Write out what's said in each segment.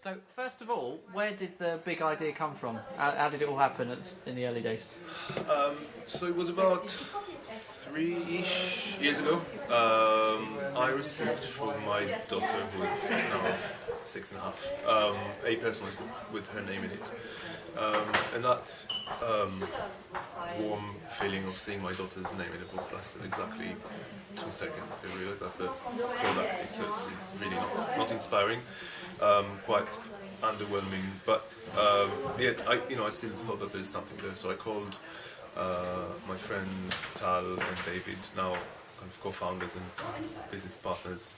So first of all, where did the big idea come from? How did it all happen in the early days? So it was about 3-ish years ago. I received from my daughter, who is now 6.5, a personalized book with her name in it. And that warm feeling of seeing my daughter's name in a book lasted exactly 2 seconds. They realized that the product itself is really not inspiring, quite underwhelming. But yet, I still thought that there's something there. So I called my friends Tal and David, now kind of co-founders and business partners,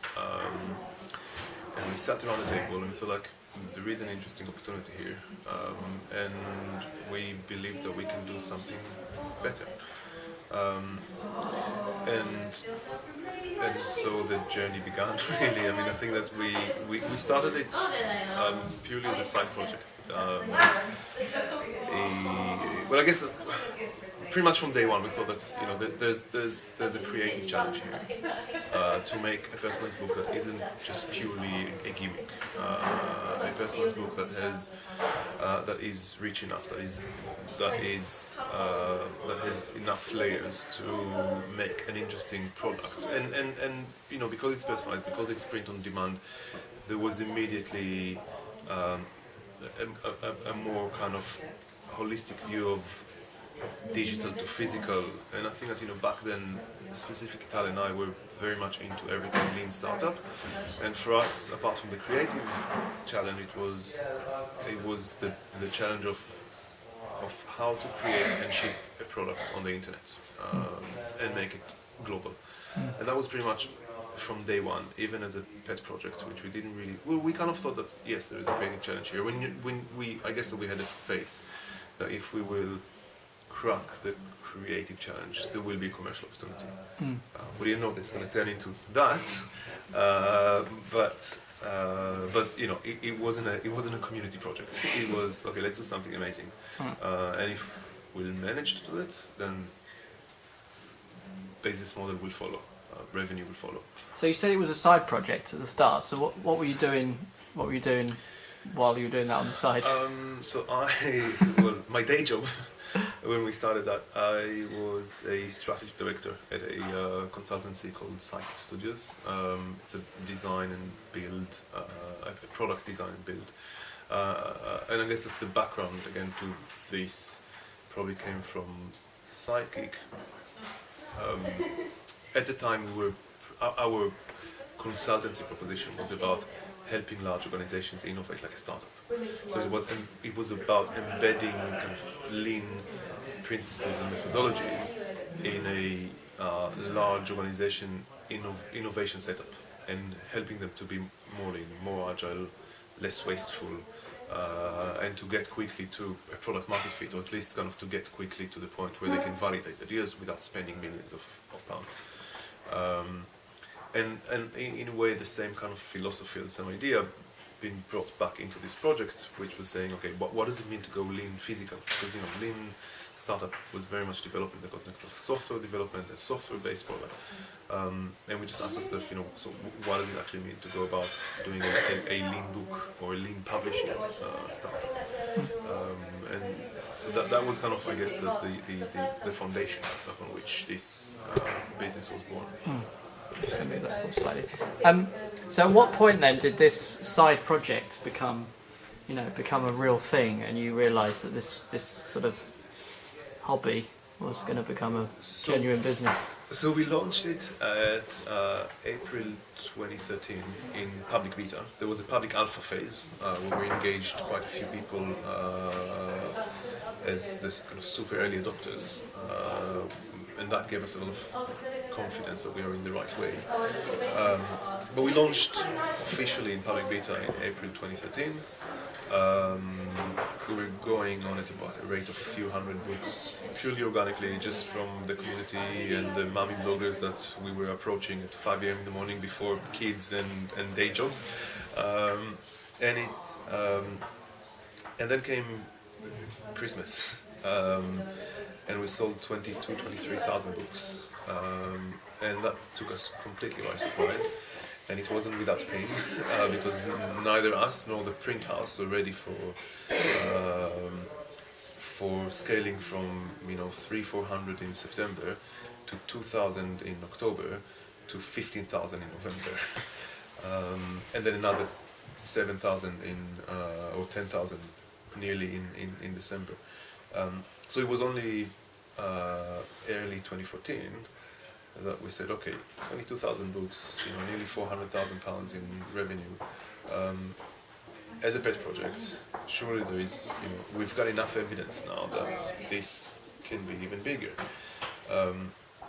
and we sat around the table and we thought, like, there is an interesting opportunity here, and we believe that we can do something better. And so the journey began. Really, I mean, I think that we started it purely as a side project. Well, I guess that pretty much from day one we thought that there's a creative challenge here, to make a personalized book that isn't just purely a gimmick, a personalized book that is rich enough, that has enough layers to make an interesting product, and because it's personalized, because it's print on demand, there was immediately a more kind of holistic view of digital to physical. And I think that back then, specifically Tal and I were very much into everything lean startup, and for us, apart from the creative challenge, it was the challenge of how to create and ship a product on the internet, and make it global. And that was pretty much from day one, even as a pet project, which we didn't really. Well, we kind of thought that yes, there is a creative challenge here. I guess that we had a faith that if we will crack the creative challenge, there will be a commercial opportunity. We didn't know that it's going to turn into that, but it wasn't a community project. It was okay. Let's do something amazing, and if we'll manage to do it, then business model will follow, revenue will follow. So you said it was a side project at the start. So what were you doing? What were you doing while you were doing that on the side? My day job, when we started that, I was a strategy director at a consultancy called Psych Studios. It's a design and build, a product design and build. And I guess that the background, again, to this probably came from Sidekick. At the time, our consultancy proposition was about helping large organizations innovate like a startup. So it was about embedding kind of lean principles and methodologies in a large organization innovation setup, and helping them to be more lean, more agile, less wasteful, and to get quickly to a product market fit, or at least kind of to get quickly to the point where they can validate ideas without spending millions of pounds. And in a way, the same kind of philosophy, the same idea, been brought back into this project, which was saying, okay, what does it mean to go lean physical? Because lean startup was very much developed in the context of software development, a software-based product, and we just asked ourselves, so what does it actually mean to go about doing a lean book or a lean publishing startup? And so that was kind of, I guess, the foundation upon which this business was born. Just going to move that forward slightly. So at what point then did this side project become a real thing, and you realised that this sort of hobby was going to become a genuine business? So we launched it at April 2013 in public beta. There was a public alpha phase where we engaged quite a few people as this kind of super early adopters, and that gave us a lot of confidence that we are in the right way. But we launched officially in public beta in April 2013. We were going on at about a rate of a few hundred books, purely organically, just from the community and the mommy bloggers that we were approaching at 5 a.m. in the morning before kids and day jobs. And then came Christmas, and we sold 23,000 books, and that took us completely by surprise. and it wasn't without pain because neither us nor the print house were ready for scaling from 300-400 in September to 2,000 in October to 15,000 in November, and then another 7,000 or 10,000 nearly in December. So it was only early 2014 that we said, okay, 22,000 books, nearly 400,000 pounds in revenue. As a pet project, surely there is, we've got enough evidence now that this can be even bigger.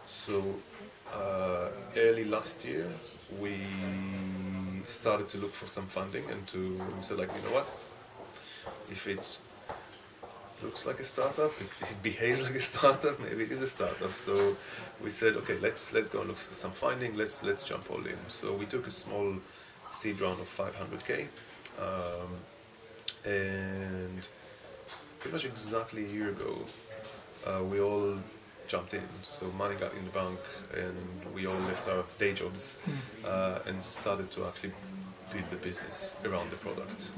So early last year, we started to look for some funding, and we said, like, what? If it looks like a startup, it behaves like a startup, maybe it is a startup. So we said, okay, let's go and look for some funding. Let's jump all in. So we took a small seed round of 500k, and pretty much exactly a year ago, we all jumped in. So money got in the bank, and we all left our day jobs and started to actually build the business around the product.